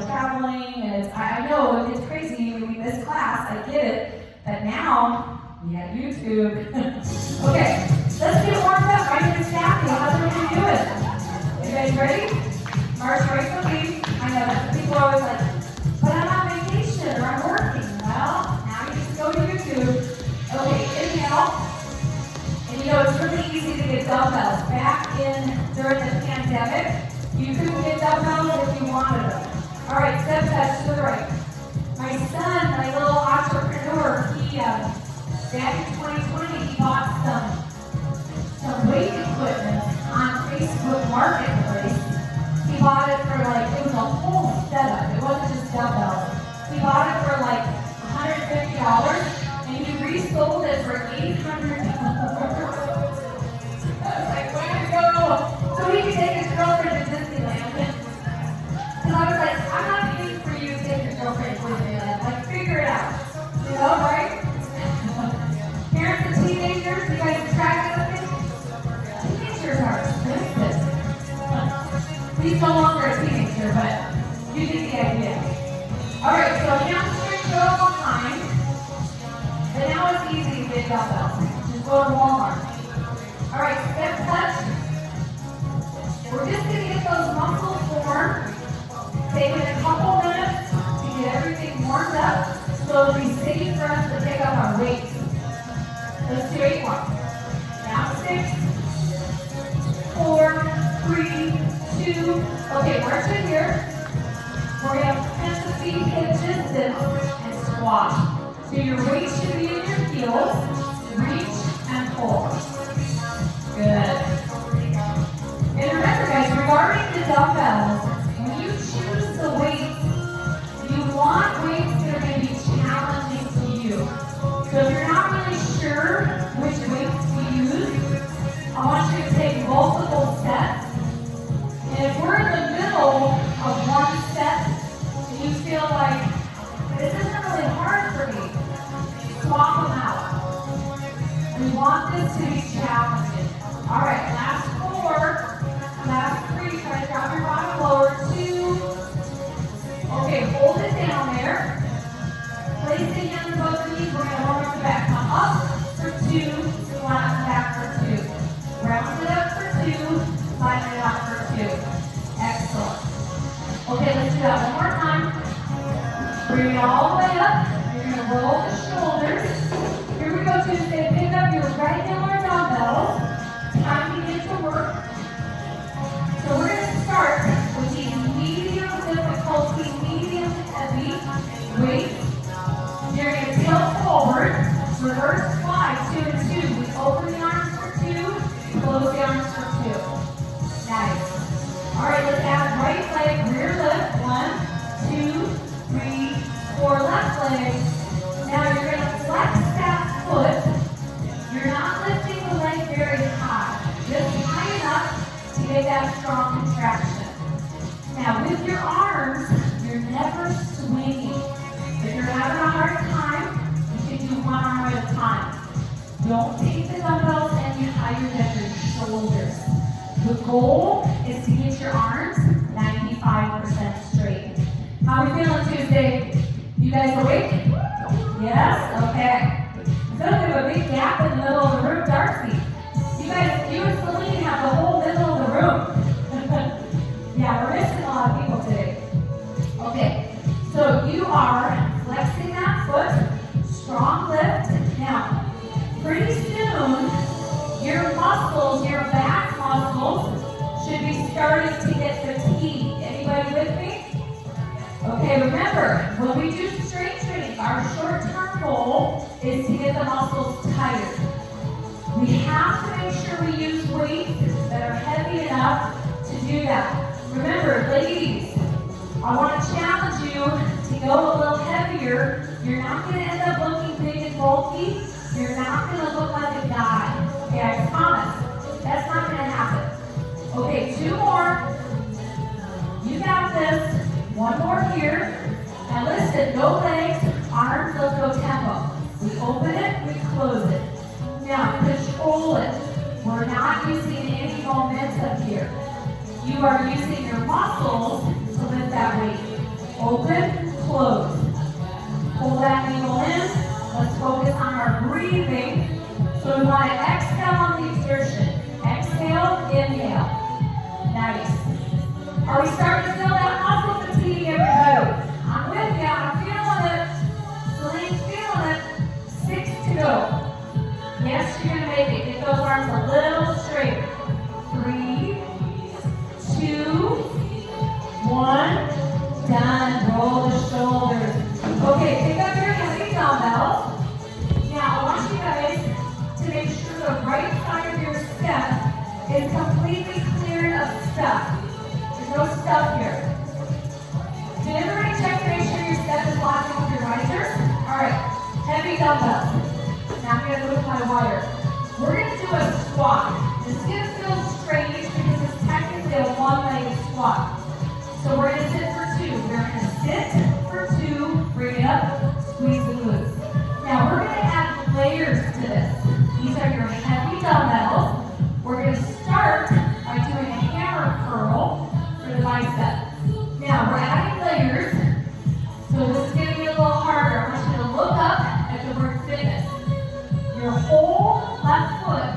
are traveling, and I know it gets crazy when we miss class, I get it, but now we have YouTube. Okay, let's get warmed up. My name is Kathy. How's everybody doing? You guys ready? March right with me. I know that people are always like, but I'm on vacation or I'm working. Well, now you just go to YouTube. Okay, inhale. And you know, it's really easy to get dumbbells. Back during the pandemic, you couldn't get dumbbells if you wanted them. All right, step touch to the right. My son, my little entrepreneur, back in 2020, he bought some weight equipment on Facebook Marketplace. He bought it for it was a whole setup. It wasn't just dumbbells. He bought it for $150, and he resold it for $800. So he could take his girlfriend to Disneyland. And I was like, I'm not paying for you to take your girlfriend to Disneyland. Figure it out. You know, right? Parents of teenagers, you guys track with me? Teenagers are expensive. He's no longer a teenager, but you get the idea. Alright, so hamstring curl one time. And now it's easy to get dumbbells. Just go to Walmart. Alright, step touch. We're just going to get those muscles formed. Taking a couple minutes to get everything warmed up so it'll be safe for us to pick up our weights. Let's do 8 more. Now 6, 4, 3, 2. Okay, march in here. We're going to plant the feet hip distance and squat. So your weight should be in your heels. Reach and pull. Good. And remember, guys, regarding the dumbbells, when you choose the weights, you want weights that are going to be challenging to you. So if you're not really sure which weights to use, I want you to take multiple sets. And if we're in the middle of one set, and you feel like, this isn't really hard for me, swap them out. We want this to be challenging. All right, last 4. Last 3, try to drop your bottom lower. 2. Okay, hold it down there. Place the hands above the knees. We're going to warm up the back. Come up for 2, flatten back for 2. Round it up for 2, flatten it out for 2. Excellent. Okay, let's do that one more time. Bring it all the way up. You're going to roll the shoulders. Here we go, Tuesday. Pick up your regular dumbbells. Time to get to work. So we're going to start with these medium difficulty, medium heavy weights. You're going to tilt forward, reverse fly, 2 and 2. We open the arms for 2, close the arms for 2. Nice. All right, let's add right leg, rear lift. 1, 2, 3, 4, left leg. Now you're going to flex that foot. You're not lifting the leg very high, just high enough to get that strong contraction. Now with your arms, you're never swinging. If you're having a hard time, you can do one arm at a time. Don't take the dumbbells any higher than your shoulders. The goal is to get your arms 95% straight. How are we feeling Tuesday? You guys awake? Yes? Okay. I feel like we have a big gap in the middle of the room, Darcy. You and Celine have the whole middle of the room. Yeah, we're missing a lot of people today. Okay, so you are flexing that foot, strong lift. Now, pretty soon, your muscles, your back muscles, should be starting to get fatigued. Anybody with me? Okay, remember, when we do strength training, our short-term goal is to get the muscles tired. We have to make sure we use weights that are heavy enough to do that. Remember, ladies, I want to challenge you to go a little heavier. You're not going to end up looking big and bulky. You're not going to look like a guy. Okay, I promise. That's not going to happen. Okay, 2 more. You got this. 1 more here. Now listen, no legs, arms, let's go tempo. We open it, we close it. Now control it. We're not using any momentum here. You are using your muscles to lift that weight. we starting to feel that muscle fatigue, everybody? I'm with you. I'm feeling it. Celine's feeling it. 6 to go. Yes, you're going to make it. Get those arms a little straighter. 3, 2, 1. Done. Roll the shoulders. Okay, pick up your heavy dumbbells. Now, I want you guys to make sure the right side of your step is completely cleared of stuff. There's no stuff here. Did everybody check to make sure your step is locking with your risers? Alright, heavy dumbbells. Now I'm going to move my wire. We're going to do a squat. This is going to feel strange because it's technically a one-legged squat. So we're going to sit for 2. We're going to sit for 2, bring it up, squeeze the glutes. Now we're going to add layers to this. These are your heavy dumbbells. We're going to start by doing a hammer curl for the bicep. Now we're adding layers, so this is going to be a little harder. I want you to look up at the word fitness. Your whole left foot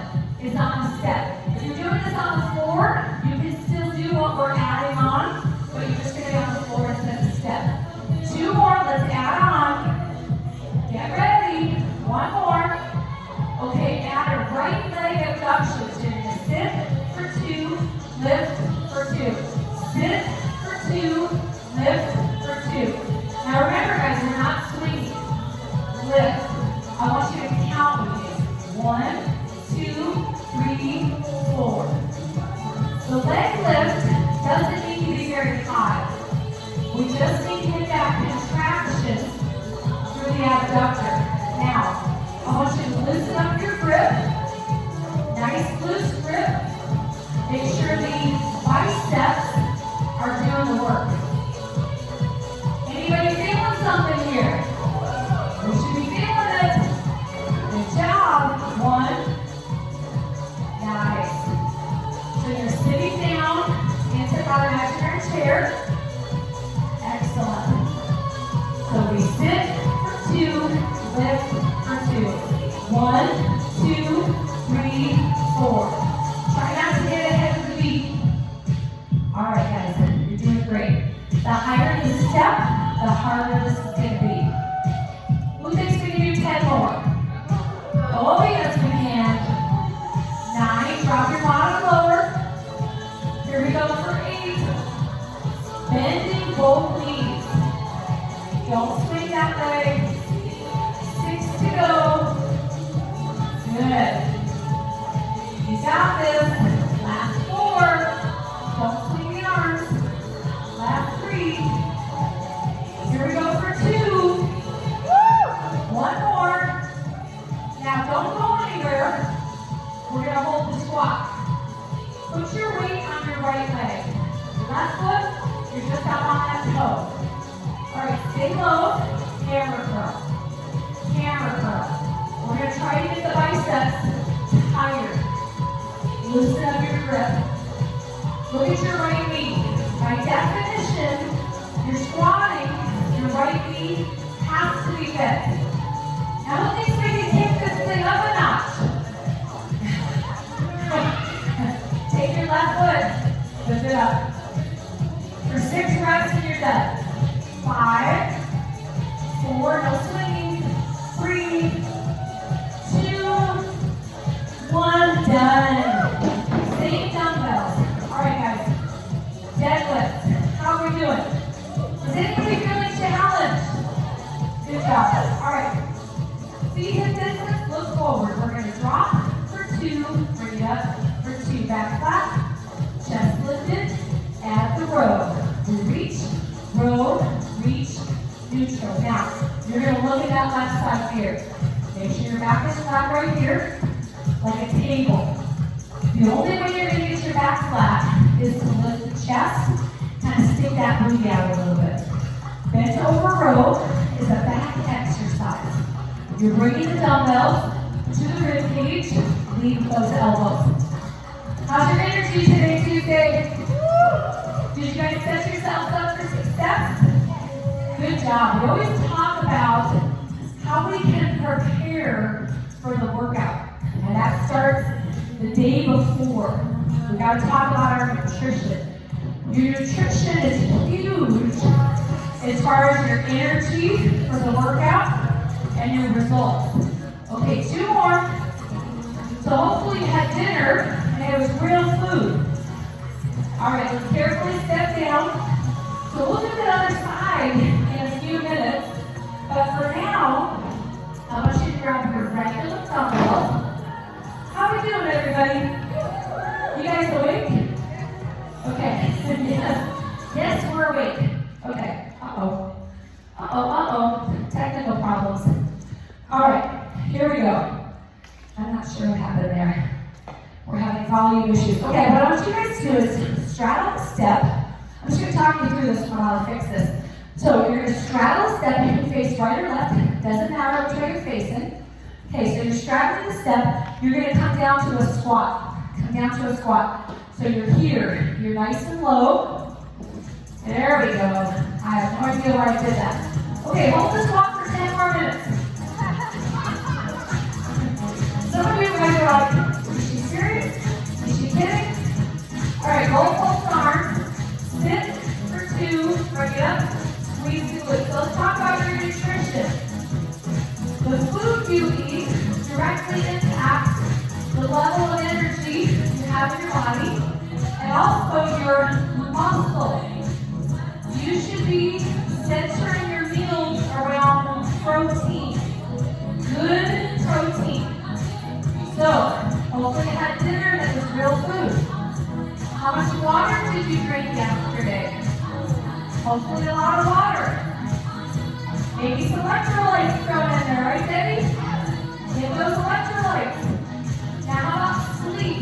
is on the step. If you're doing this on the floor, you can still do what we're adding on, but you're just going to be on the floor instead of the step. 2 more, let's add on. Get ready. 1 more. Okay, add a right leg abduction. So you're going to sit for 2, lift for 2. Sit for 2, lift for 2. Now remember guys, we're not swinging. Lift. I want you to count with me. 1, 2, 3, 4. The leg lift doesn't need to be very high. We just need to get that contraction through the abductor. Now, I want you to loosen up your grip. Nice loose grip. Make sure the biceps are doing the work. Anybody feeling something here? You should be feeling it. Good job. 1. Nice. So you're sitting down into our imaginary chair. Excellent. So we sit for 2, lift for 2. 1, 2, 3, 4. Try not to get ahead of the beat. All right, guys, you're doing great. The higher the step, the harder this is going to be. Who thinks we can do 10 more? Oh, yes, we can. 9, drop your bottom lower. Here we go for 8. Bending both knees. Don't swing that leg. 6 to go. Good. You got this. Last 4. Don't swing the arms. Last 3. Here we go for 2. Woo! 1 more. Now don't go anywhere. We're going to hold the squat. Put your weight on your right leg. Your left foot, you're just up on that toe. All right, stay low. Hammer curl. Hammer curl. We're going to try to get the biceps tighter. Loosen up your grip. Look at your right knee. By definition, you're squatting, your right knee has to be bent. Now, who thinks we can kick this thing up a notch? Take your left foot, lift it up. For 6 reps and you're done. 5, 4, no swinging. 3, 2, 1, done. Same dumbbells. All right, guys. Deadlift. How are we doing? Is anybody feeling challenged? Good job. All right. Feet hip distance, look forward. We're going to drop for 2, bring it up for 2. Back flat, chest lifted, add the row. We reach, row, reach, neutral. Now, you're going to look at that left side here. Make sure your back is flat right here, like a table. The only way you're going to get your back flat is to lift the chest, kind of stick that booty out a little bit. Bent over row is a back exercise. You're bringing the dumbbells to the rib cage, lead with those elbows. How's your energy today, Tuesday? Did you guys set yourselves up for success? Good job. We always talk about how we can prepare for the workout. And that starts the day before. We got to talk about our nutrition. Your nutrition is huge as far as your energy for the workout and your results. Okay, 2 more. So hopefully you had dinner and it was real food. All right, let's carefully step down. So we'll do the other side in a few minutes. But for now, I want you to grab your regular dumbbell. How are we doing, everybody? You guys awake? Okay. Yes, we're awake. Okay. Technical problems. All right, here we go. I'm not sure what happened there. We're having volume issues. Okay, what I want you guys to do is straddle the step. I'm just going to talk you through this one while I fix this. So you're going to straddle a step. You can face right or left. Doesn't matter which way you're facing. Okay, so you're straddling the step. You're going to come down to a squat. Come down to a squat. So you're here. You're nice and low. There we go. I have no idea why I did that. Okay, hold the squat for 10 more minutes. Some of you guys are like, is she serious? Is she kidding? All right, hold both arms. Sit for 2. Bring it up. Squeeze the glutes. So let's talk about your nutrition. The food you eat directly impacts the level of energy you have in your body and also your muscle. You should be centering your meals around protein. Good protein. So, hopefully you had dinner that was real food. How much water did you drink yesterday? Hopefully a lot of water. Maybe some electrolytes thrown in there, right, Debbie? Get those electrolytes. Now how about sleep?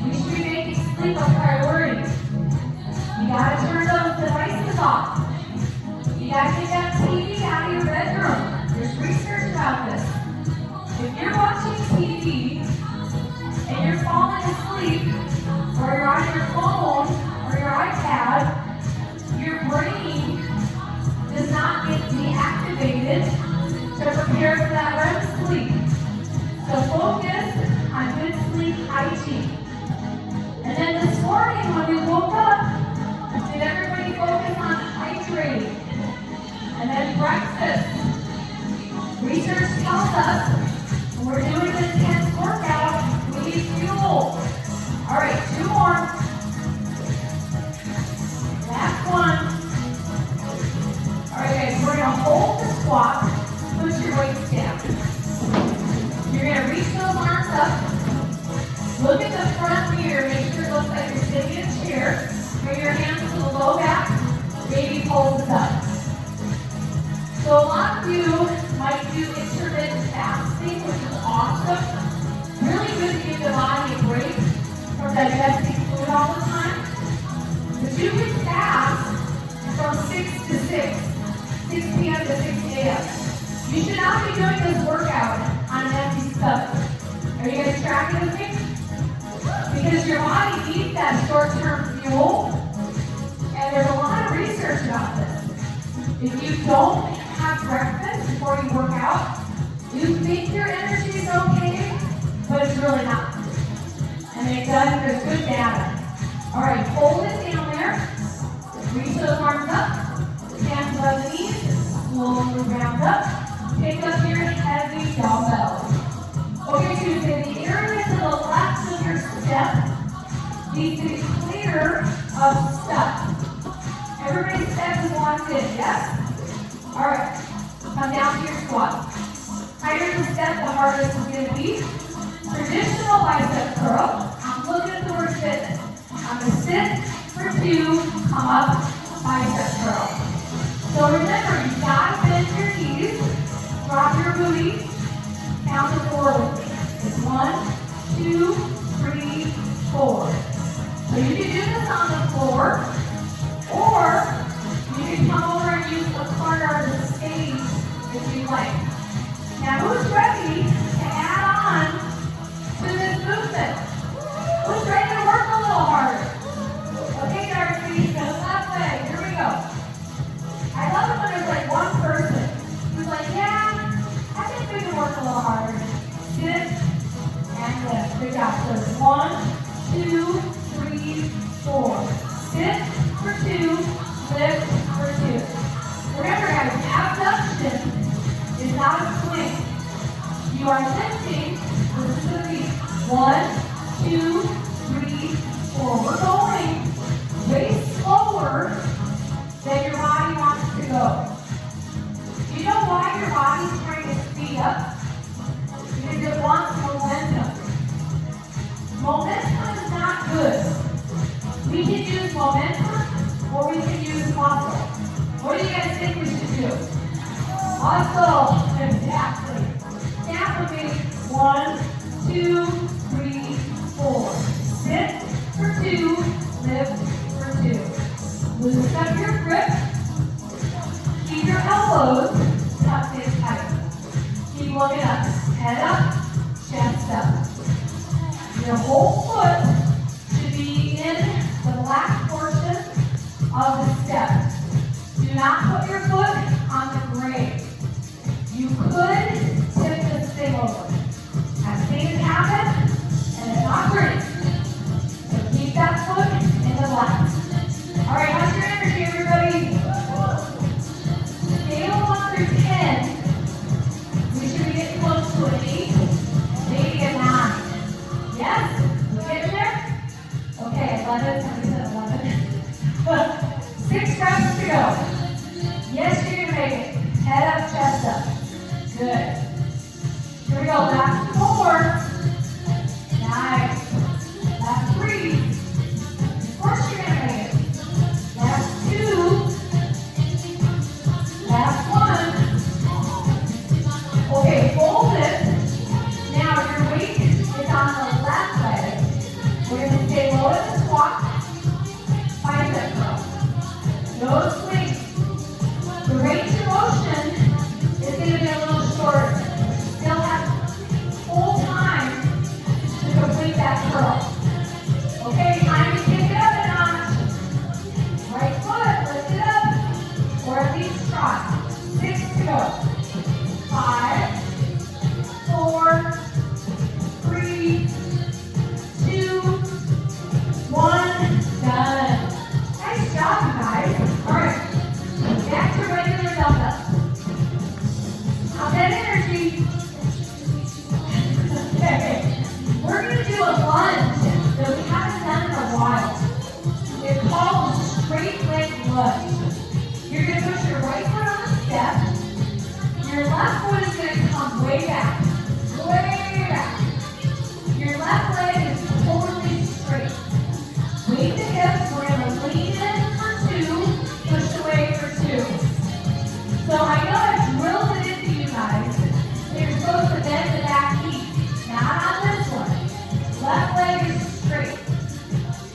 We should be making sleep a priority. You gotta turn those devices off. You gotta get that TV out of your bedroom. There's research about this. If you're watching TV and you're falling asleep, or you're on your phone or your iPad, your brain does not get deactivated to prepare for that REM sleep. So focus on good sleep hygiene. And then this morning when we woke up, did everybody focus on hydrating? And then breakfast. Research tells us when we're doing an intense workout, we need fuel. All right, 2 more. Last one. All right, guys, we're going to hold the squat. Put your weights down. You're going to reach those arms up. Look at the front mirror. Make sure it looks like you're sitting in a chair. Bring your hands to the low back. Baby pulls it up. So a lot of you might do intermittent fasting, which is awesome. Really good to give the body a break from digesting food all the time. But you can fast from 6 to 6 p.m. to 6 a.m. You should not be doing this workout on an empty stomach. Are you guys tracking with me? Because your body needs that short-term fuel, and there's a lot of research about this. If you don't have breakfast before you work out, you think your energy is okay, but it's really not. And there's good data. All right, hold it down there. Reach those arms up. Hands above the knees. Slowly round up. Pick up your heavy dumbbells. Okay, Tuesday, the area to the left of your step needs to be clear of stuff. Everybody's step is locked in, yes? All right, come down to your squat. Higher the step, the harder this is going to be. Traditional bicep curl. I'm looking at the word fitness. I'm going to sit for 2, come up, bicep curl. So remember, you've got to bend your knees, drop your booty, count to 4 with me. It's 1, 2, 3, 4. So you can do this on the floor, or you can come over and use the corner of the stage if you like. Now who's ready to add on to this movement? Who's ready to work a little harder? Okay, Darcy, go that way. Here we go. I love it when there's like one person who's like, yeah, I think we can work a little harder. Sit and lift. Good job. So 1, 2, 3, 4. Sit 2, lift for 2. Remember guys, abduction is not a swing. You are lifting, this is going to be 1, 2, 3, 4. We're going way slower than your body wants to go. Do you know why your body's trying to speed up? Because it wants momentum. Momentum is not good. We can use momentum or we can use muscle. What do you guys think we should do? Muscle. Exactly. That would be 1, 2, 3, 4. Sit for 2, lift for 2. Loosen up your grip. Keep your elbows tucked in tight. Keep looking up. Head up, chest up. Your whole foot should be in the black portion of the step. Do not put your foot on the gray. You could tip this thing over. I've seen it happen, and it's not great. So keep that foot in the black. All right, how's your energy, everybody? Scale of 1 through 10. We should be getting close to an 8, maybe a 9. Yes? We getting there? Okay, 11. Somebody said 11. 6 reps to go. Yes, you're going to make it. Head up, chest up. Good. Here we go. Last 4. Nice. Last 3. Of course you're going to make it. Last 2. Last 1. Okay, fold it. Now your weight is on the left leg. We're going to stay low in the squat. Bicep curl. No swing. The range of motion is going to be a little shorter. Still have full time to complete that curl. Okay, time to kick it up a notch. Right foot, lift it up, or at least try. 6 to go. 5, 4, 3, 2, 1, done. Nice job, you guys. All right. Back to regular dumbbells. How's that energy? Okay. We're going to do a lunge that we haven't done in a while. It's called straight leg lunge. You're going to push your right foot on the step. Your left foot is going to come way back. Way back. Your left leg is totally straight. Weight the hips. We're going to lean in for 2, push away for 2. So I know I've drilled it into you guys. You're supposed to bend the back knee. Not on this one. Left leg is straight.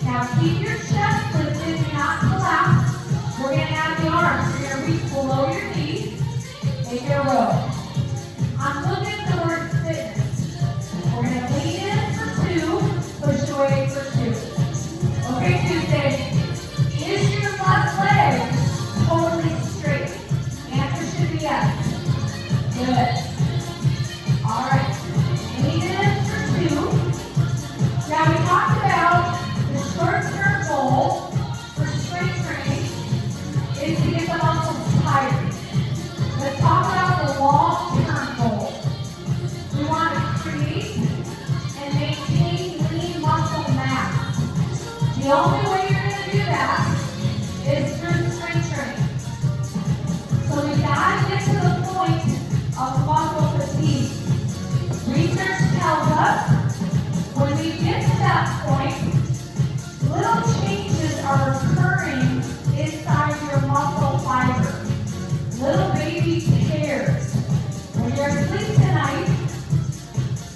Now keep your chest lifted, do not collapse. We're going to add the arms. You're going to reach below your knees. Make your row. I'm looking at the word fitness. We're going to lean in for 2, push away for 2. Okay, Tuesday. Is your left leg totally straight? Answer should be yes. Good. All right. Lean in for 2. Now we talked about the short-term goal for strength training is to get the muscles tired. Let's talk about the long-term goal. We want to create and maintain lean muscle mass. The only way you're going to do that is through strength training. So we've got to get to the point of muscle fatigue. Research tells us when we get to that point, little changes are occurring inside your muscle fiber. Little baby tears. When you're asleep tonight,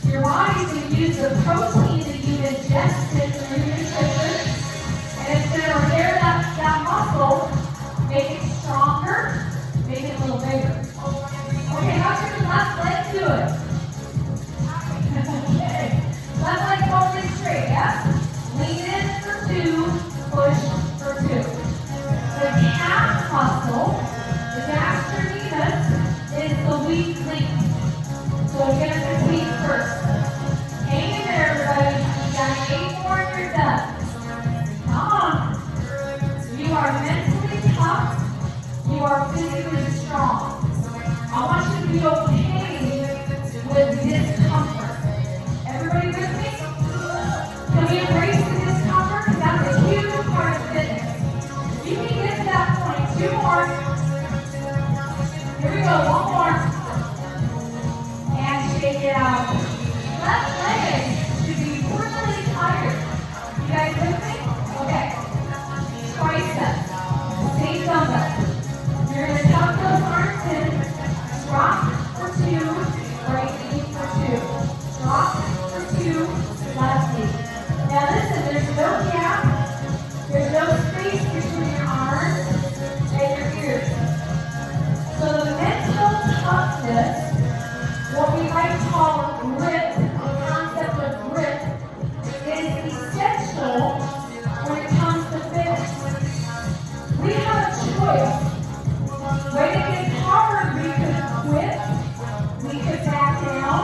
your body's going to use the protein that you ingested through your nutrition, and it's going to repair that muscle, make it stronger, make it a little bigger. Okay, how's your left leg doing? Okay. Left leg totally straight, yeah? Lean in for 2, push for 2. The calf muscle, the gastrocnemius, is the weak link. So it's going to fatigue first. Hang in there, everybody. be okay with discomfort. Everybody with me? Can we embrace the discomfort? Because that's a huge part of fitness. You can get to that point. 2 more. Here we go. 1 more. And shake it out. Left leg should be really tired. You guys with me? Okay. Triceps. Same dumbbell. You're going to tuck those arms in. Drop for 2. Right knee for 2. Drop for 2. Left knee. Now listen, there's no gap. There's no space between your arms and your ears. So the mental toughness, what we might call grit, the concept of grit, is essential when it comes to fitness. We have a choice. When it gets hard, we could quit, we could back down,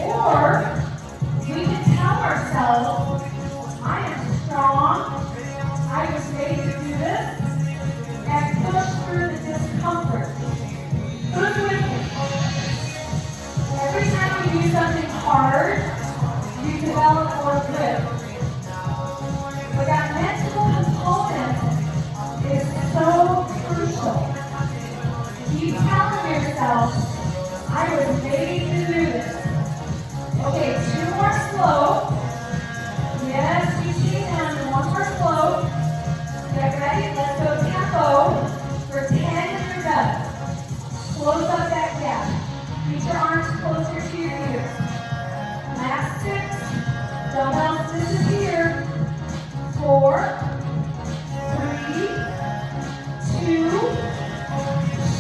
or we can tell ourselves, I am strong, I was made to do this, and push through the discomfort. Who's with me? Every time you do something hard, you develop more grit. But that mental component is so crucial. Keep telling yourself, I was made to do this. Okay, 2 more slow. Yes, you see them. 1 more slow. Get ready? Let's go tempo for 10 and you're done. Close up that gap. Reach your arms closer to your ears. Last 6. Dumbbells disappear. 4, 3, 2.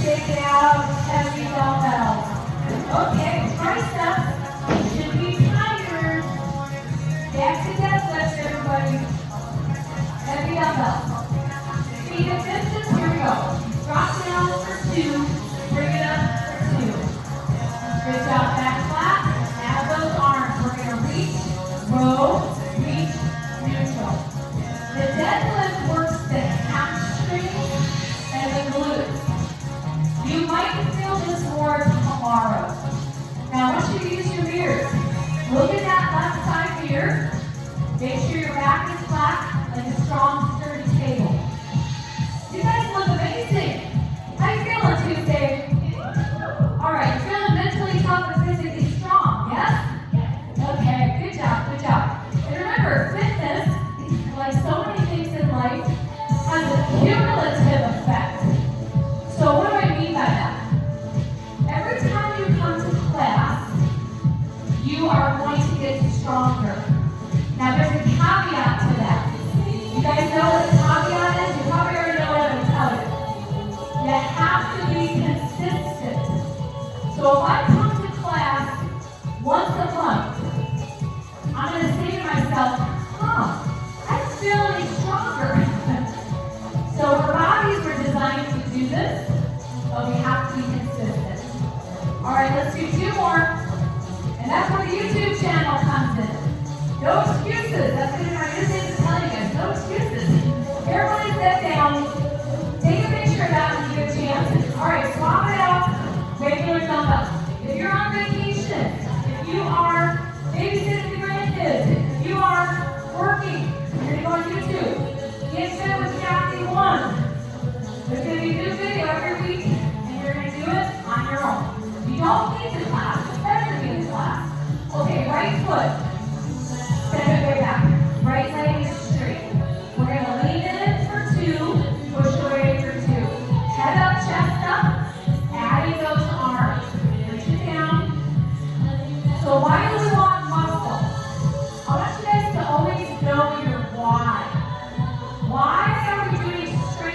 Shake it out. Heavy dumbbells. Okay, triceps should be tired. Back to deadlifts, everybody. Heavy dumbbells. Feet at distance. Here we go. Drop down for 2. Bring it up for 2. Good job, back flat. Add those arms. We're going to reach, row, reach, neutral. The deadlift works the hamstrings and the glutes. You might feel this more tomorrow. Now, I want you to use your mirrors. Look at that left side mirror. Make sure your back is flat like a strong, sturdy table. You guys look amazing. How you feeling Tuesday? All right, you're feeling mentally tough and physically strong, yes? Okay, good job, good job. And remember, fitness, like so many things in life, has a cumulative effect. So what do I mean by that? Every time you come to class, you are going to get stronger. Now there's a caveat to that. You guys know what the caveat is? You probably already know what I'm going to tell you. You have to be consistent. So if I come to class once a month, I'm going to say to myself, I'm feeling stronger. So our bodies were designed to do this, but we have to be consistent. All right, let's do 2 more. And that's where the YouTube channel comes in. No excuses. That's what my new thing is telling you guys. No excuses. Everybody sit down. Take a picture of that when you get a chance. All right, swap it out. Regular dumbbells. If you're on vacation, if you are babysitting the grandkids, if you are working, you're going to go on YouTube. Get Fit with Kathy 1. There's going to be a new video every week, and you're going to do it on your own. You don't need the class. It's better to be in class. Okay, right foot. Send it way back. Right leg is straight. We're going to lean in for 2. Push away for 2. Head up, chest up. Adding those arms. Reach it down. So why do we want muscle? I want you guys to always know your why. Why are we doing strength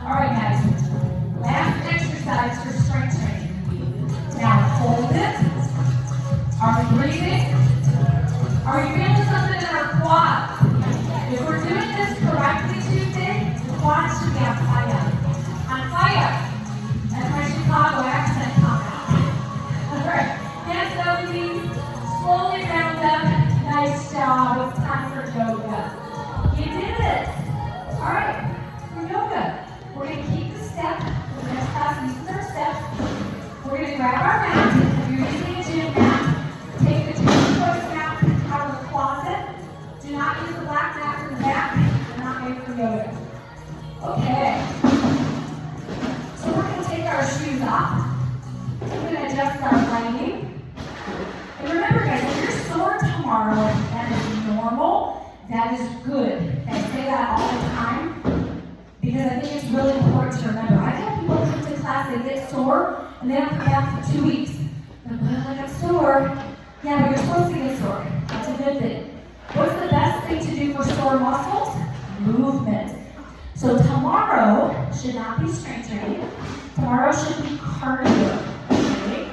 All right, guys. Last exercise for strength training. Now hold it. Are we breathing? Are you feeling something in our quads? If we're doing this correctly Tuesday, the quads should be on fire. On fire. That's my Chicago accent coming out. All right. Hands down the knees. Slowly round up. Nice job. It's time for yoga. You did it. All right. For yoga, we're going to keep the step. The next class uses our steps. We're going to grab our mat. If you're using a gym mat, take the two-choice mat out of the closet. Do not use the black mat from the back. They're not made for yoga. Okay. So we're going to take our shoes off. We're going to adjust our lighting. And remember, guys, if you're sore tomorrow, that is normal. That is good. I say that all the time because I think it's really important to remember. I've had people come to class, they get sore, and they don't come back for 2 weeks. Like, well, I got sore. Yeah, but you're supposed to get sore. That's a good thing. What's the best thing to do for sore muscles? Movement. So tomorrow should not be strength training. Tomorrow should be cardio. Okay?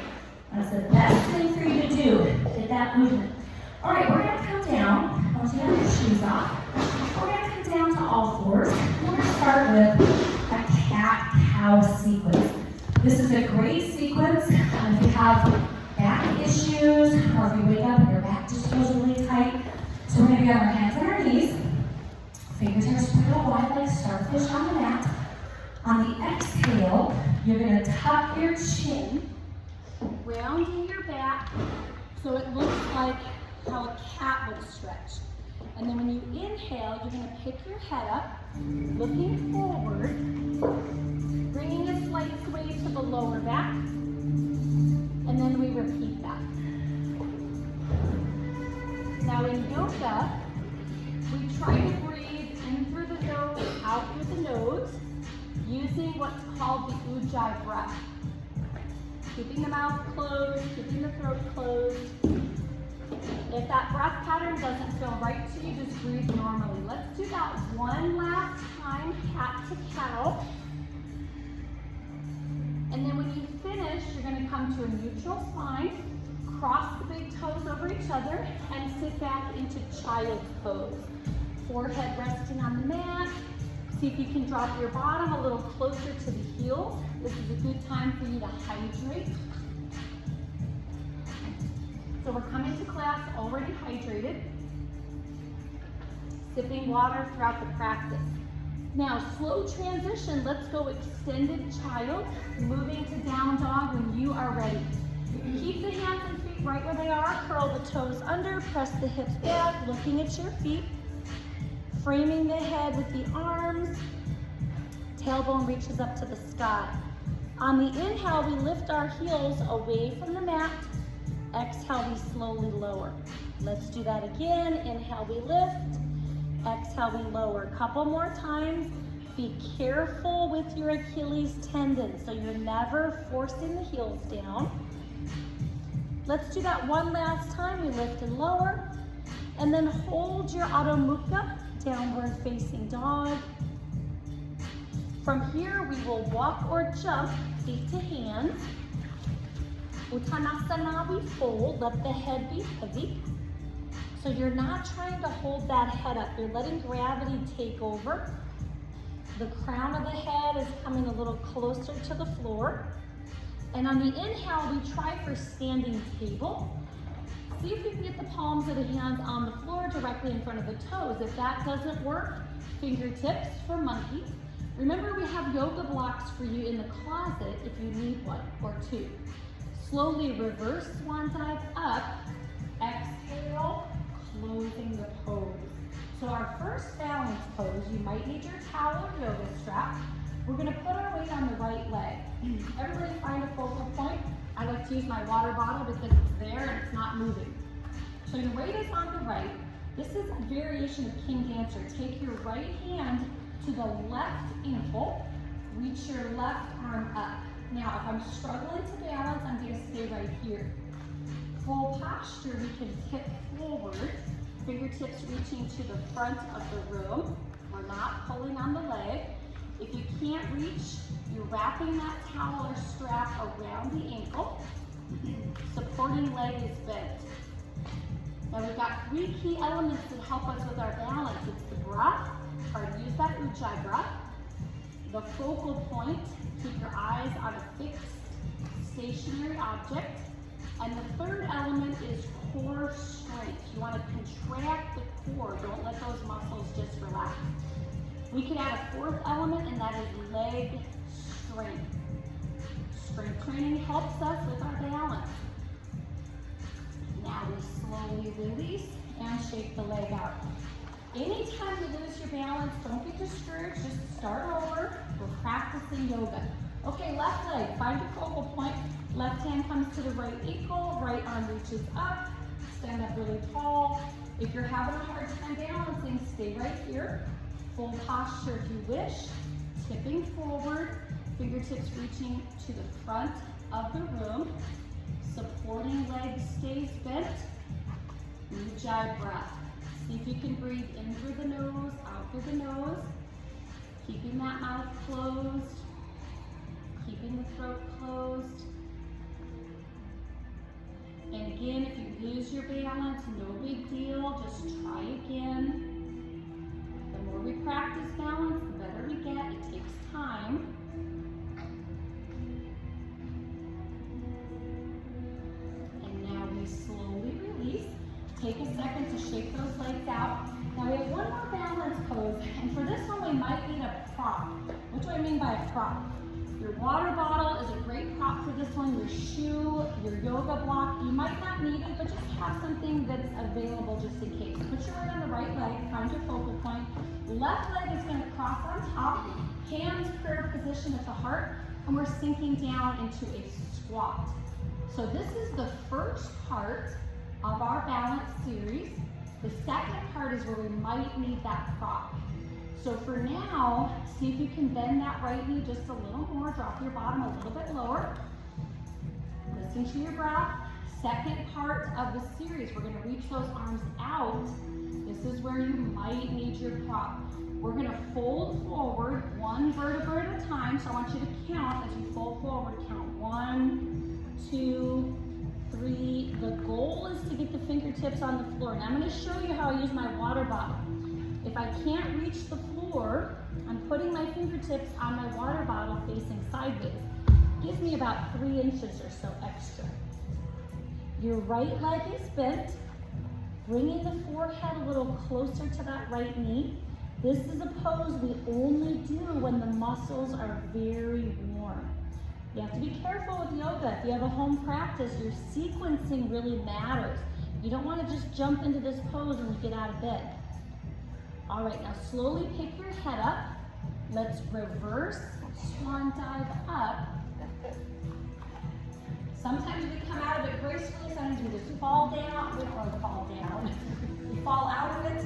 That's the best thing for you to do. Get that movement. All right, we're going to come down. Once you have your shoes off, we're going to come down to all fours. We're going to start with a cat-cow sequence. This is a great sequence if you have back issues or if you wake up and your back just feels really tight. So we're going to be on our hands and our knees. Fingers are spread out wide like starfish on the mat. On the exhale, you're going to tuck your chin, rounding your back so it looks like how a cat would stretch. And then when you inhale, you're going to pick your head up, looking forward, bringing a slight sway to the lower back, and then we repeat that. Now in yoga, we try to breathe in through the nose, out through the nose, using what's called the ujjayi breath. Keeping the mouth closed, keeping the throat closed. If that breath pattern doesn't feel right to you, just breathe normally. Let's do that one last time, cat to cow. And then when you finish, you're going to come to a neutral spine, cross the big toes over each other, and sit back into child's pose. Forehead resting on the mat. See if you can drop your bottom a little closer to the heel. This is a good time for you to hydrate. So we're coming to class already hydrated, sipping water throughout the practice. Now, slow transition, let's go extended child, moving to down dog when you are ready. Keep the hands and feet right where they are, curl the toes under, press the hips back, looking at your feet, framing the head with the arms, tailbone reaches up to the sky. On the inhale, we lift our heels away from the mat. Exhale, we slowly lower. Let's do that again. Inhale, we lift. Exhale, we lower. A couple more times. Be careful with your Achilles tendon so you're never forcing the heels down. Let's do that one last time. We lift and lower. And then hold your Adho Mukha, downward facing dog. From here, we will walk or jump, feet to hands. Uttanasana, we fold, let the head be heavy. So you're not trying to hold that head up, you're letting gravity take over. The crown of the head is coming a little closer to the floor. And on the inhale, we try for standing table. See if you can get the palms of the hands on the floor directly in front of the toes. If that doesn't work, fingertips for monkey. Remember, we have yoga blocks for you in the closet if you need one or two. Slowly reverse swan dive up, exhale, closing the pose. So our first balance pose, you might need your towel or yoga strap. We're gonna put our weight on the right leg. Everybody find a focal point. I like to use my water bottle because it's there and it's not moving. So your weight is on the right. This is a variation of King Dancer. Take your right hand to the left ankle, reach your left arm up. Now, if I'm struggling to balance, I'm going to stay right here. Full posture, we can tip forward, fingertips reaching to the front of the room. We're not pulling on the leg. If you can't reach, you're wrapping that towel or strap around the ankle. Supporting leg is bent. Now we've got 3 key elements that help us with our balance. It's the breath, or use that ujjayi breath. The focal point, keep your eyes on a fixed, stationary object. And the third element is core strength. You want to contract the core. Don't let those muscles just relax. We can add a 4th element, and that is leg strength. Strength training helps us with our balance. Now we slowly release and shake the leg out. Anytime you lose your balance, don't get discouraged, just start over. We're practicing yoga. Okay, left leg, find your focal point. Left hand comes to the right ankle, right arm reaches up, stand up really tall. If you're having a hard time balancing, stay right here. Full posture if you wish, tipping forward, fingertips reaching to the front of the room. Supporting leg stays bent. Ujjayi breath. See if you can breathe in through the nose, out through the nose. Keeping that mouth closed. Keeping the throat closed. And again, if you lose your balance, no big deal. Just try again. The more we practice balance, the better we get. It takes time. Slowly release. Take a second to shake those legs out. Now we have one more balance pose, and for this one we might need a prop. What do I mean by a prop? Your water bottle is a great prop for this one, your shoe, your yoga block. You might not need it, but just have something that's available just in case. Put your weight on the right leg, find your focal point. Left leg is going to cross on top, hands prayer position at the heart, and we're sinking down into a squat. So this is the first part of our balance series. The second part is where we might need that prop. So for now, see if you can bend that right knee just a little more. Drop your bottom a little bit lower. Listen to your breath. Second part of the series, we're going to reach those arms out. This is where you might need your prop. We're going to fold forward 1 vertebra at a time. So I want you to count as you fold forward. Count 1, 2, 3. The goal is to get the fingertips on the floor. Now I'm going to show you how I use my water bottle. If I can't reach the floor, I'm putting my fingertips on my water bottle facing sideways. Gives me about 3 inches or so extra. Your right leg is bent, bringing the forehead a little closer to that right knee. This is a pose we only do when the muscles are very warm. You have to be careful with yoga. If you have a home practice, your sequencing really matters. You don't want to just jump into this pose when you get out of bed. All right, now slowly pick your head up. Let's reverse swan dive up. Sometimes we come out of it gracefully, sometimes we just fall down. We don't want to fall down. We fall out of it.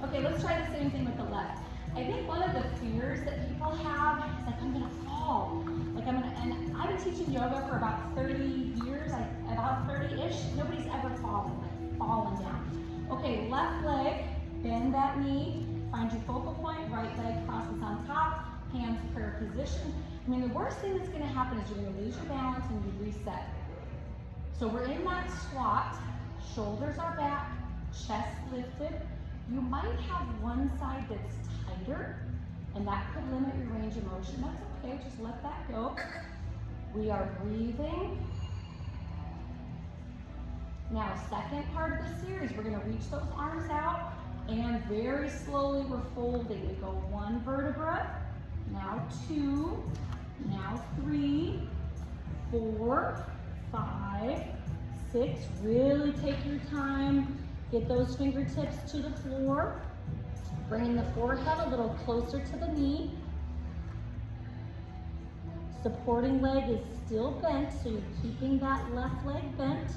Okay, let's try the same thing with the left. I think one of the fears that people have is like, I'm gonna fall. And I've been teaching yoga for about 30 years, about 30-ish. Nobody's ever fallen down. Okay, left leg, bend that knee, find your focal point, right leg crosses on top, hands prayer position. I mean, the worst thing that's gonna happen is you're gonna lose your balance and you reset. So we're in that squat, shoulders are back, chest lifted. You might have one side that's tighter, and that could limit your range of motion. That's okay, just let that go. We are breathing. Now, second part of the series, we're gonna reach those arms out, and very slowly we're folding. We go 1 vertebra, now 2, now 3, 4, 5, 6. Really take your time. Get those fingertips to the floor. Bringing the forehead a little closer to the knee. Supporting leg is still bent, so you're keeping that left leg bent.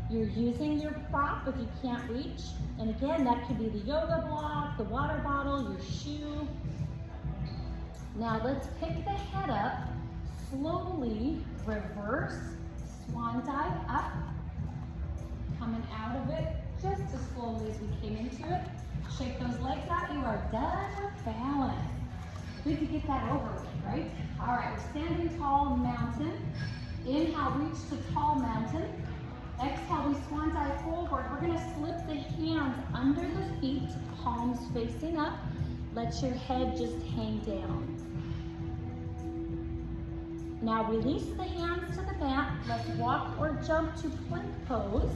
You're using your prop if you can't reach. And again, that could be the yoga block, the water bottle, your shoe. Now let's pick the head up. Slowly reverse swan dive up. Coming out of it just as slowly as we came into it. Shake those legs out. You are done with balance. Good to get that over with, right? All right, we're standing tall mountain. Inhale, reach to tall mountain. Exhale, we swan dive forward. We're gonna slip the hands under the feet, palms facing up. Let your head just hang down. Now release the hands to the mat. Let's walk or jump to plank pose.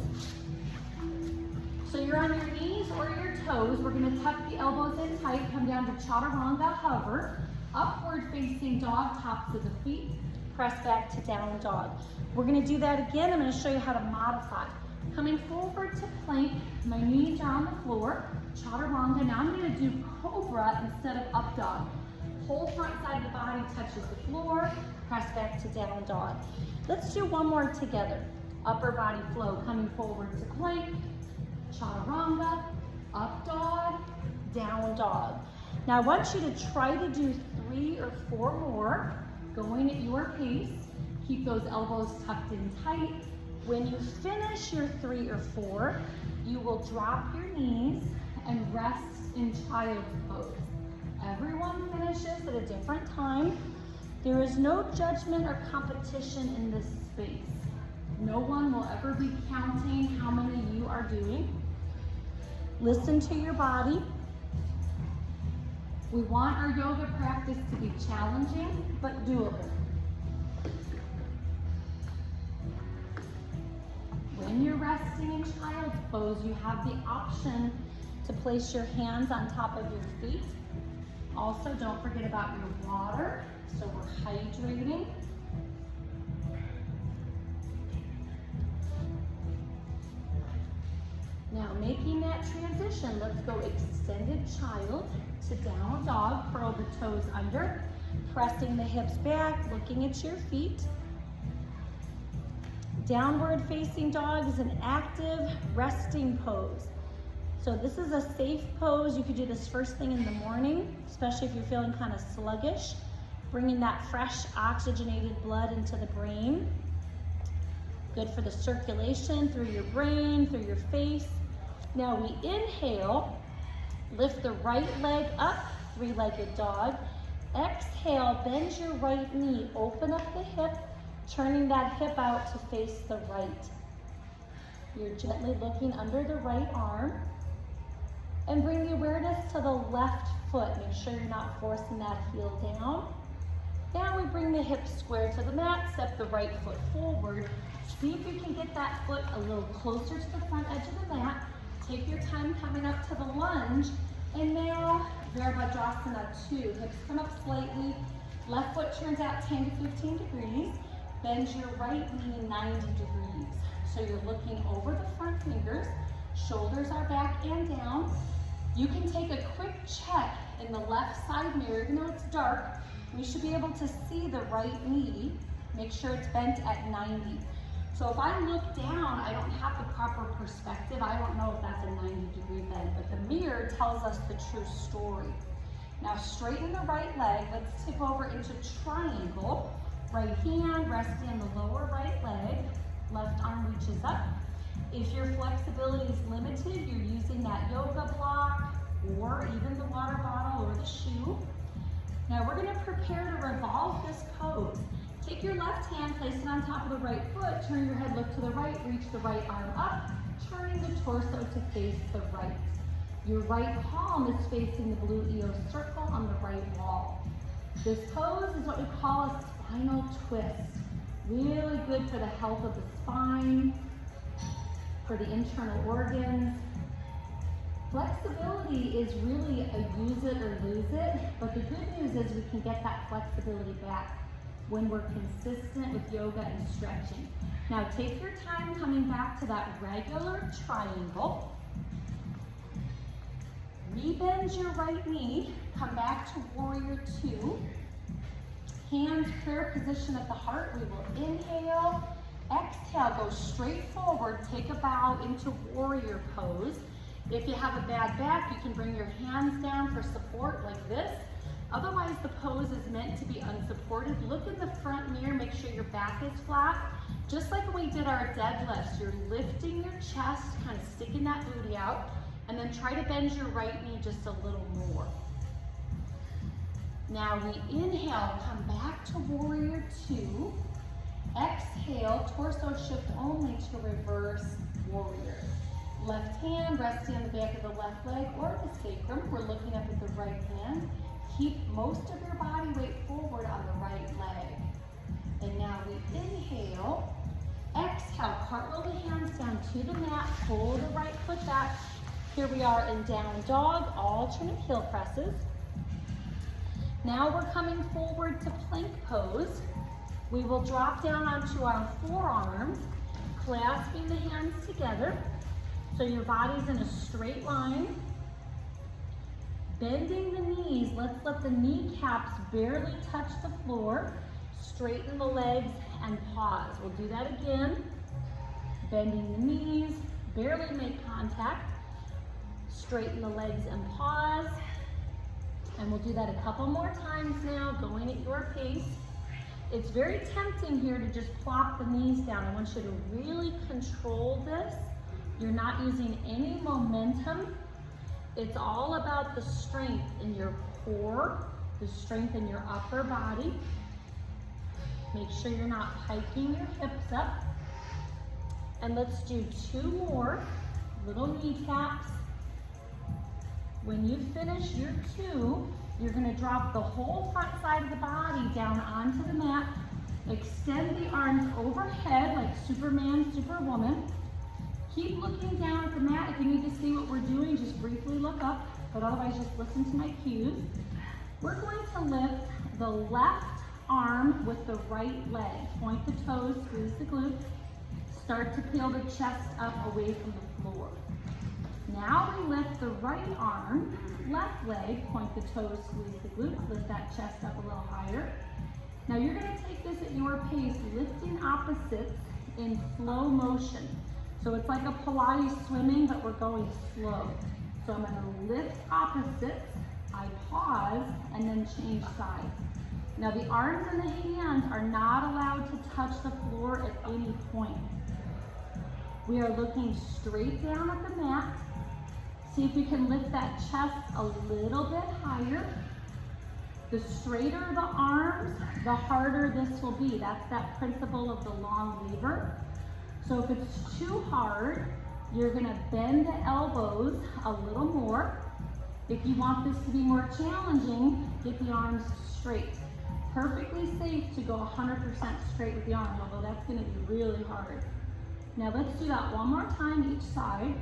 So you're on your knees or your toes. We're gonna tuck the elbows in tight, come down to chaturanga, hover. Upward facing dog, tops of the feet. Press back to down dog. We're gonna do that again. I'm gonna show you how to modify. Coming forward to plank, my knees are on the floor. Chaturanga, now I'm gonna do cobra instead of up dog. Whole front side of the body touches the floor. Press back to down dog. Let's do one more together. Upper body flow, coming forward to plank, chaturanga, up dog, down dog. Now I want you to try to do 3 or 4 more, going at your pace. Keep those elbows tucked in tight. When you finish your 3 or 4, you will drop your knees and rest in child's pose. Everyone finishes at a different time. There is no judgment or competition in this space. No one will ever be counting how many you are doing. Listen to your body. We want our yoga practice to be challenging, but doable. When you're resting in child's pose, you have the option to place your hands on top of your feet. Also, don't forget about your water, so we're hydrating. Now, making that transition, let's go extended child to down dog. Curl the toes under, pressing the hips back, looking at your feet. Downward facing dog is an active resting pose. So this is a safe pose. You could do this first thing in the morning, especially if you're feeling kind of sluggish, bringing that fresh oxygenated blood into the brain. Good for the circulation through your brain, through your face. Now we inhale, lift the right leg up, 3-legged dog. Exhale, bend your right knee, open up the hip, turning that hip out to face the right. You're gently looking under the right arm. And bring the awareness to the left foot. Make sure you're not forcing that heel down. Now we bring the hips square to the mat, step the right foot forward. See if you can get that foot a little closer to the front edge of the mat. Take your time coming up to the lunge. And now, Virabhadrasana 2. Hips come up slightly. Left foot turns out 10 to 15 degrees. Bend your right knee 90 degrees. So you're looking over the front fingers. Shoulders are back and down. You can take a quick check in the left side mirror. Even though it's dark, we should be able to see the right knee. Make sure it's bent at 90. So if I look down, I don't have the proper perspective. I don't know if that's a 90-degree bend, but the mirror tells us the true story. Now straighten the right leg. Let's tip over into triangle. Right hand resting on the lower right leg. Left arm reaches up. If your flexibility is limited, you're using that yoga block or even the water bottle or the shoe. Now we're going to prepare to revolve this pose. Take your left hand, place it on top of the right foot, turn your head, look to the right, reach the right arm up, turning the torso to face the right. Your right palm is facing the blue EO circle on the right wall. This pose is what we call a spinal twist. Really good for the health of the spine, for the internal organs. Flexibility is really a use it or lose it, but the good news is we can get that flexibility back when we're consistent with yoga and stretching. Now take your time coming back to that regular triangle. Rebend your right knee, come back to warrior 2. Hands prayer position at the heart. We will inhale, exhale, go straight forward, take a bow into warrior pose. If you have a bad back, you can bring your hands down for support like this. Otherwise, the pose is meant to be unsupported. Look in the front mirror, make sure your back is flat. Just like when we did our deadlifts, you're lifting your chest, kind of sticking that booty out, and then try to bend your right knee just a little more. Now we inhale, come back to warrior two. Exhale, torso shift only to reverse warrior. Left hand resting on the back of the left leg or the sacrum. We're looking up at the right hand. Keep most of your body weight forward on the right leg. And now we inhale. Exhale, cartwheel the hands down to the mat. Pull the right foot back. Here we are in down dog, alternate heel presses. Now we're coming forward to plank pose. We will drop down onto our forearms, clasping the hands together. So your body's in a straight line. Bending the knees, let's let the kneecaps barely touch the floor. Straighten the legs and pause. We'll do that again. Bending the knees, barely make contact. Straighten the legs and pause. And we'll do that a couple more times now, going at your pace. It's very tempting here to just plop the knees down. I want you to really control this. You're not using any momentum. It's all about the strength in your core, the strength in your upper body. Make sure you're not hiking your hips up. And let's do two more little kneecaps. When you finish your two, you're going to drop the whole front side of the body down onto the mat. Extend the arms overhead like Superman, Superwoman. Keep looking down at the mat. If you need to see what we're doing, just briefly look up, but otherwise just listen to my cues. We're going to lift the left arm with the right leg. Point the toes, squeeze the glutes. Start to peel the chest up away from the floor. Now we lift the right arm, left leg, point the toes, squeeze the glutes, lift that chest up a little higher. Now you're going to take this at your pace, lifting opposites in slow motion. So it's like a Pilates swimming, but we're going slow. So I'm going to lift opposites, I pause, and then change sides. Now the arms and the hands are not allowed to touch the floor at any point. We are looking straight down at the mat. See if we can lift that chest a little bit higher. The straighter the arms, the harder this will be. That's that principle of the long lever. So if it's too hard, you're gonna bend the elbows a little more. If you want this to be more challenging, get the arms straight. Perfectly safe to go 100% straight with the arms, although that's gonna be really hard. Now let's do that one more time each side.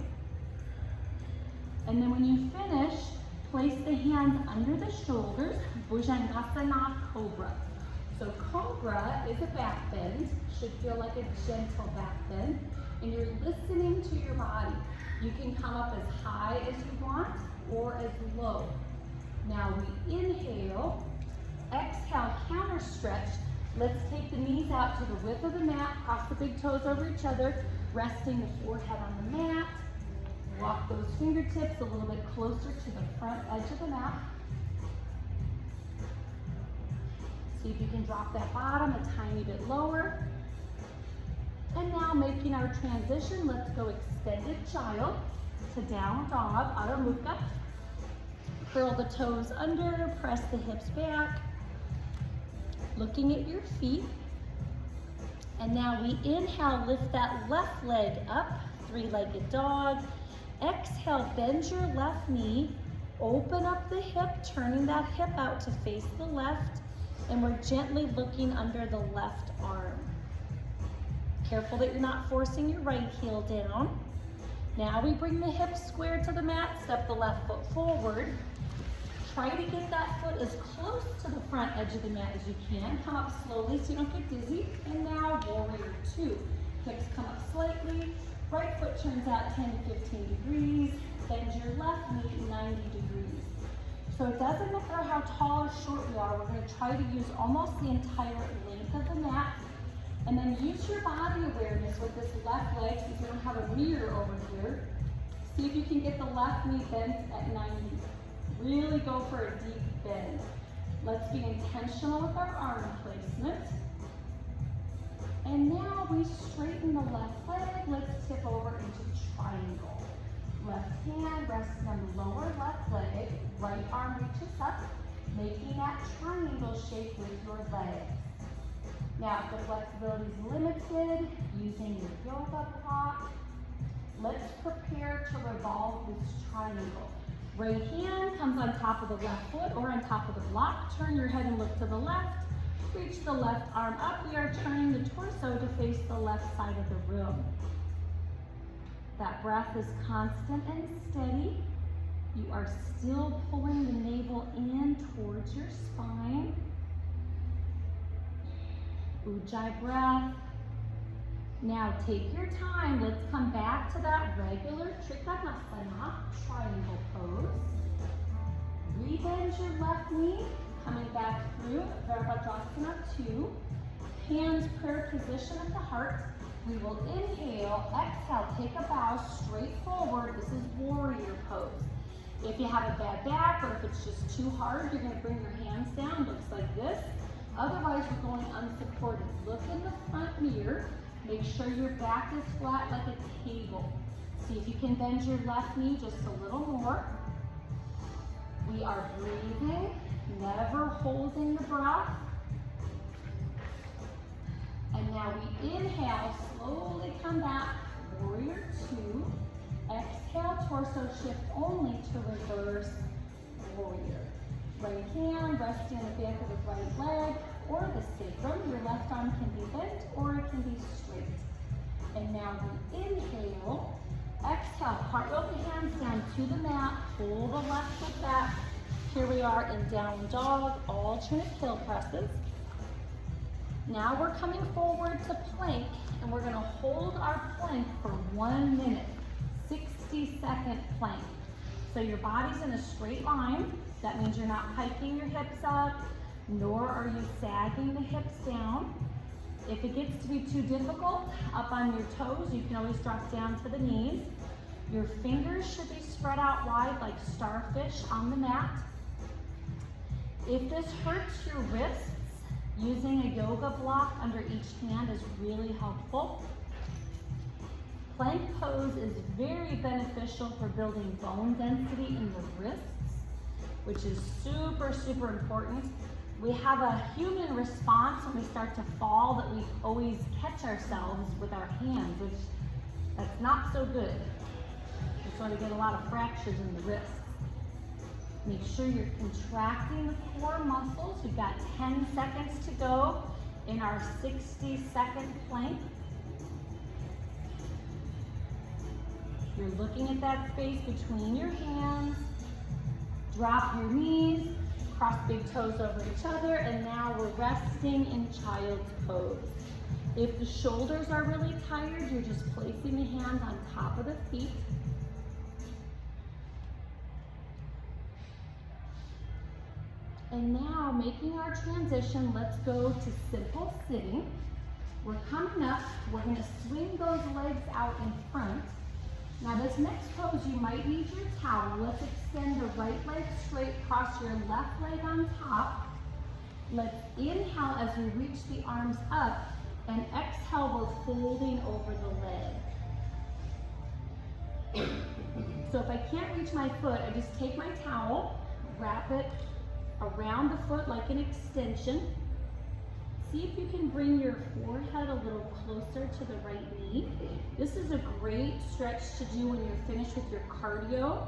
And then when you finish, place the hands under the shoulders, Bhujangasana Cobra. So Cobra is a back bend, should feel like a gentle back bend, and you're listening to your body. You can come up as high as you want or as low. Now we inhale, exhale, counter stretch. Let's take the knees out to the width of the mat, cross the big toes over each other, resting the forehead on the mat. Walk those fingertips a little bit closer to the front edge of the mat. See if you can drop that bottom a tiny bit lower. And now making our transition, let's go extended child to down dog, Adho Mukha. Curl the toes under, press the hips back. Looking at your feet. And now we inhale, lift that left leg up, three-legged dog. Exhale, bend your left knee, open up the hip, turning that hip out to face the left, and we're gently looking under the left arm. Careful that you're not forcing your right heel down. Now we bring the hips square to the mat, step the left foot forward. Try to get that foot as close to the front edge of the mat as you can. Come up slowly so you don't get dizzy. And now warrior two. Hips come up slightly. Right foot turns out 10 to 15 degrees. Bend your left knee 90 degrees. So it doesn't matter how tall or short we are. We're going to try to use almost the entire length of the mat. And then use your body awareness with this left leg, since we don't have a mirror over here. See if you can get the left knee bent at 90. Really go for a deep bend. Let's be intentional with our arm placement. And now we straighten the left leg. Let's tip over into triangle. Left hand resting on the lower left leg. Right arm reaches up. making that triangle shape with your legs. Now, if the flexibility is limited, using your yoga block, let's prepare to revolve this triangle. Right hand comes on top of the left foot or on top of the block. Turn your head and look to the left. Reach the left arm up. We are turning the torso to face the left side of the room. That breath is constant and steady. You are still pulling the navel in towards your spine. Ujjayi breath. Now take your time. Let's come back to that regular Trikonasana triangle pose. Rebend your left knee, coming back through Virabhadrasana 2. Hands prayer position at the heart. We will inhale, exhale, take a bow straight forward. This is warrior pose. If you have a bad back or if it's just too hard, you're going to bring your hands down. Looks like this. Otherwise, you're going unsupported. Look in the front mirror. Make sure your back is flat like a table. See if you can bend your left knee just a little more. We are breathing, never holding the breath. And now we inhale, slowly come back, warrior 2. Exhale, torso shift only to reverse warrior. Right hand resting on the back of the right leg or the sacrum. Your left arm can be bent or it can be straight. And now we inhale, exhale, cartwheel the hands down to the mat, pull the left foot back. Here we are in down dog, alternate heel presses. Now we're coming forward to plank and we're gonna hold our plank for 1 minute, 60-second plank. So your body's in a straight line. That means you're not hiking your hips up, nor are you sagging the hips down. If it gets to be too difficult, up on your toes, you can always drop down to the knees. Your fingers should be spread out wide like starfish on the mat. If this hurts your wrists, using a yoga block under each hand is really helpful. Plank pose is very beneficial for building bone density in the wrists, which is super, super important. We have a human response when we start to fall that we always catch ourselves with our hands, which that's not so good. That's why we get a lot of fractures in the wrists. Make sure you're contracting the core muscles. We've got 10 seconds to go in our 60-second plank. You're looking at that space between your hands. Drop your knees, cross big toes over each other, and now we're resting in child's pose. If the shoulders are really tired, you're just placing the hands on top of the feet. And now, making our transition, let's go to simple sitting. We're coming up, we're gonna swing those legs out in front. Now this next pose, you might need your towel. Let's extend the right leg straight, cross your left leg on top. Let's inhale as we reach the arms up, and exhale, we're folding over the leg. So if I can't reach my foot, I just take my towel, wrap it around the foot like an extension. See if you can bring your forehead a little closer to the right knee. This is a great stretch to do when you're finished with your cardio,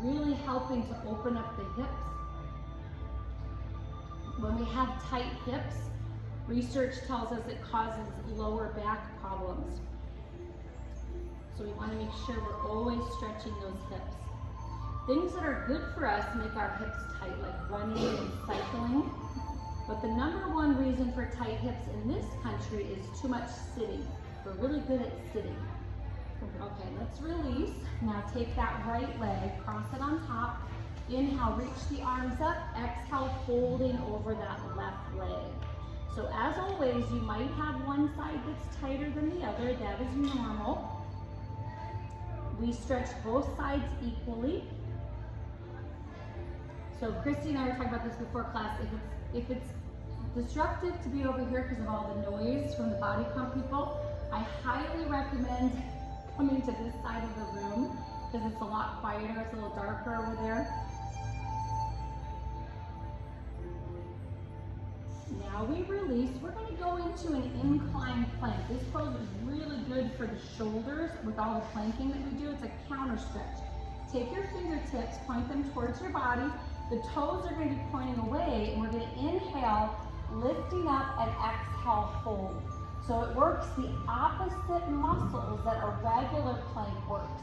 really helping to open up the hips. When we have tight hips, research tells us it causes lower back problems. So we want to make sure we're always stretching those hips. Things that are good for us make our hips tight, like running and cycling. But the #1 reason for tight hips in this country is too much sitting. We're really good at sitting. Okay, let's release. Now take that right leg, cross it on top. Inhale, reach the arms up. Exhale, folding over that left leg. So as always, you might have one side that's tighter than the other. That is normal. We stretch both sides equally. So Christy and I were talking about this before class. If it's disruptive to be over here because of all the noise from the body comp people, I highly recommend coming to this side of the room because it's a lot quieter, it's a little darker over there. Now we release. We're going to go into an incline plank. This pose is really good for the shoulders with all the planking that we do. It's a counter stretch. Take your fingertips, point them towards your body. The toes are going to be pointing away, and we're going to inhale, lifting up, and exhale, fold. So it works the opposite muscles that a regular plank works.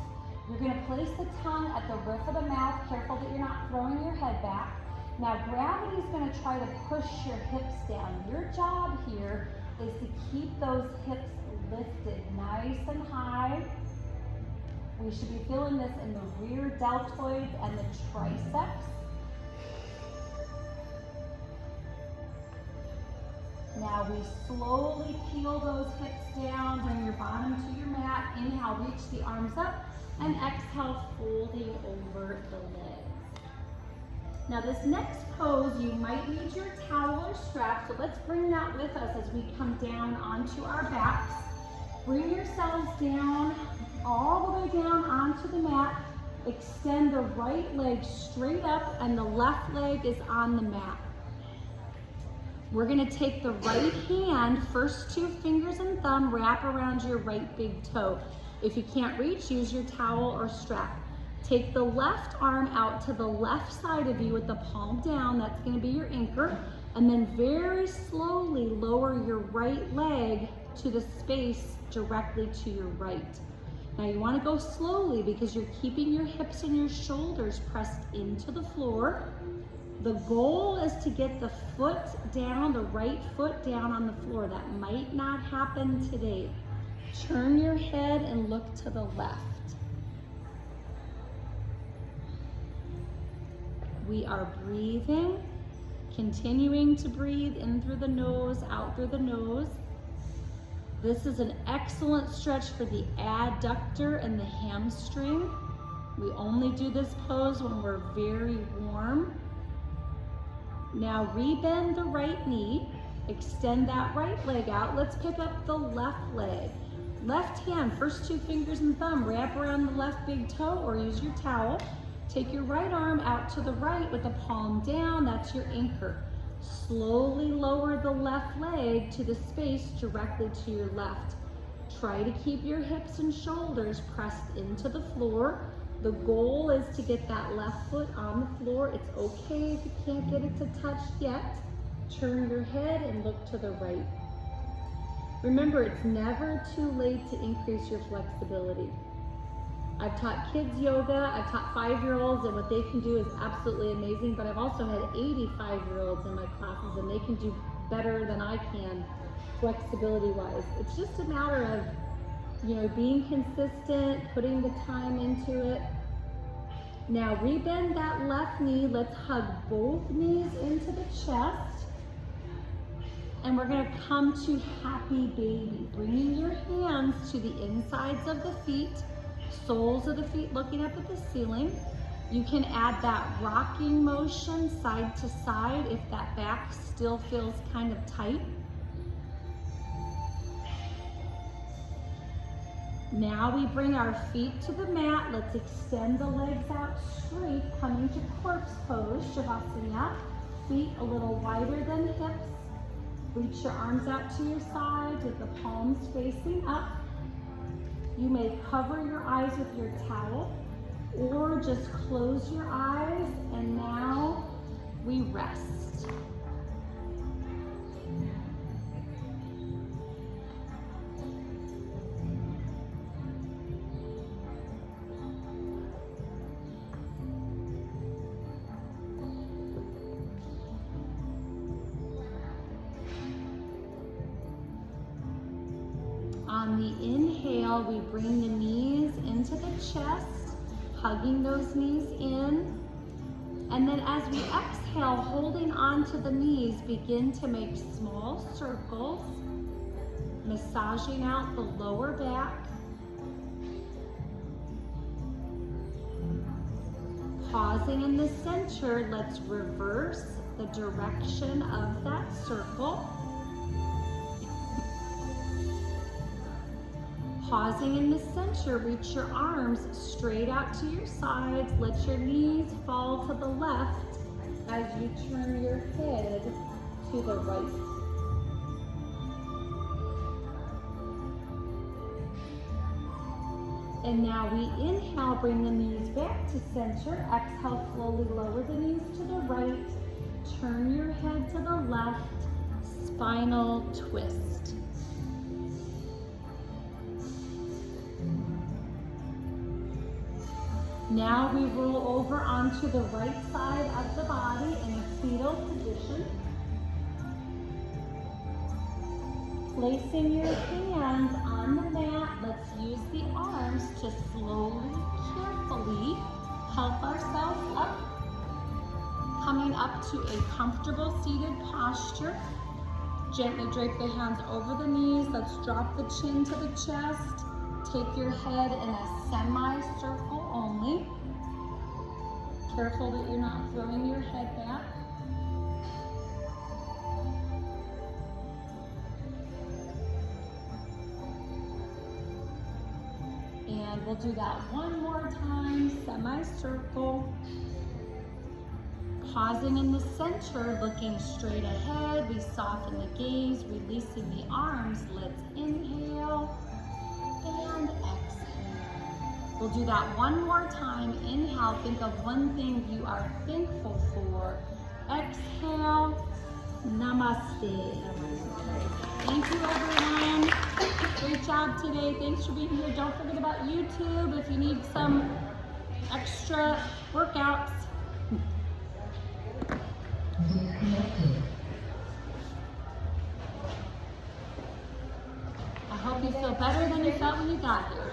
You're going to place the tongue at the roof of the mouth. Careful that you're not throwing your head back. Now gravity is going to try to push your hips down. Your job here is to keep those hips lifted nice and high. We should be feeling this in the rear deltoids and the triceps. Now we slowly peel those hips down, bring your bottom to your mat. Inhale, reach the arms up, and exhale, folding over the legs. Now this next pose, you might need your towel or strap, so let's bring that with us as we come down onto our backs. Bring yourselves down, all the way down onto the mat. Extend the right leg straight up and the left leg is on the mat. We're gonna take the right hand, first 2 fingers and thumb, wrap around your right big toe. If you can't reach, use your towel or strap. Take the left arm out to the left side of you with the palm down. That's going to be your anchor. And then very slowly lower your right leg to the space directly to your right. Now you want to go slowly because you're keeping your hips and your shoulders pressed into the floor. The goal is to get the foot down, the right foot down on the floor. That might not happen today. Turn your head and look to the left. We are breathing, continuing to breathe in through the nose, out through the nose. This is an excellent stretch for the adductor and the hamstring. We only do this pose when we're very warm. Now rebend the right knee, extend that right leg out. Let's pick up the left leg. Left hand, first 2 fingers and thumb, wrap around the left big toe or use your towel. Take your right arm out to the right with the palm down, that's your anchor. Slowly lower the left leg to the space directly to your left. Try to keep your hips and shoulders pressed into the floor. The goal is to get that left foot on the floor. It's okay if you can't get it to touch yet. Turn your head and look to the right. Remember, it's never too late to increase your flexibility. I've taught kids yoga, I've taught 5-year-olds, and what they can do is absolutely amazing, but I've also had 85-year-olds in my classes, and they can do better than I can flexibility-wise. It's just a matter of, being consistent, putting the time into it. Now rebend that left knee. Let's hug both knees into the chest. And we're gonna come to happy baby, bringing your hands to the insides of the feet, soles of the feet looking up at the ceiling. You can add that rocking motion side to side if that back still feels kind of tight. Now we bring our feet to the mat. Let's extend the legs out straight, coming to corpse pose, Shavasana. Feet a little wider than hips. Reach your arms out to your sides with the palms facing up. You may cover your eyes with your towel or just close your eyes, and now we rest. On the inhale, we bring the knees into the chest, hugging those knees in. And then as we exhale, holding onto the knees, begin to make small circles, massaging out the lower back. Pausing in the center, let's reverse the direction of that circle. Pausing in the center, reach your arms straight out to your sides. Let your knees fall to the left as you turn your head to the right. And now we inhale, bring the knees back to center. Exhale, slowly lower the knees to the right. Turn your head to the left. Spinal twist. Now we roll over onto the right side of the body in a fetal position. Placing your hands on the mat, let's use the arms to slowly, carefully help ourselves up. Coming up to a comfortable seated posture. Gently drape the hands over the knees. Let's drop the chin to the chest. Take your head in a semi-circle only. Careful that you're not throwing your head back. And we'll do that one more time, semi-circle. Pausing in the center, looking straight ahead. We soften the gaze, releasing the arms. Let's inhale and exhale. We'll do that one more time. Inhale, think of one thing you are thankful for. Exhale, namaste. Thank you, everyone. Great job today. Thanks for being here. Don't forget about YouTube if you need some extra workouts. I hope you feel better than you felt when you got here.